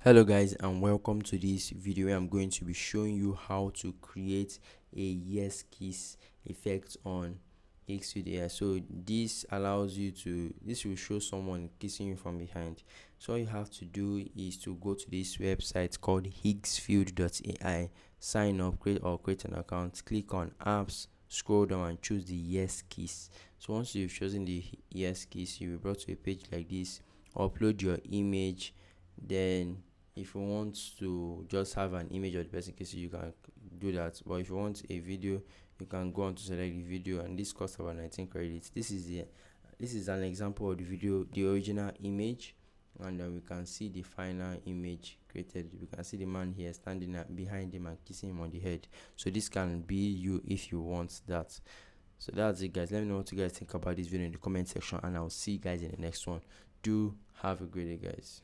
Hello guys, and welcome to this video where I'm going to be showing you how to create a yes kiss effect on Higgsfield AI. So this will show someone kissing you from behind. So all you have to do is to go to this website called higgsfield.ai, sign up, create an account, click on apps, scroll down and choose the yes kiss. So once you've chosen the yes kiss, you'll be brought to a page like this. Upload your image, then if you want to just have an image of the person kissing you can do that, but if you want a video you can go on to select the video, and this costs about 19 credits. This is an example of the video, the original image, and then we can see the final image created. We can see the man here standing behind him and kissing him on the head. So this can be you if you want that. So that's it guys. Let me know what you guys think about this video in the comment section, and I'll see you guys in the next one. Do have a great day guys.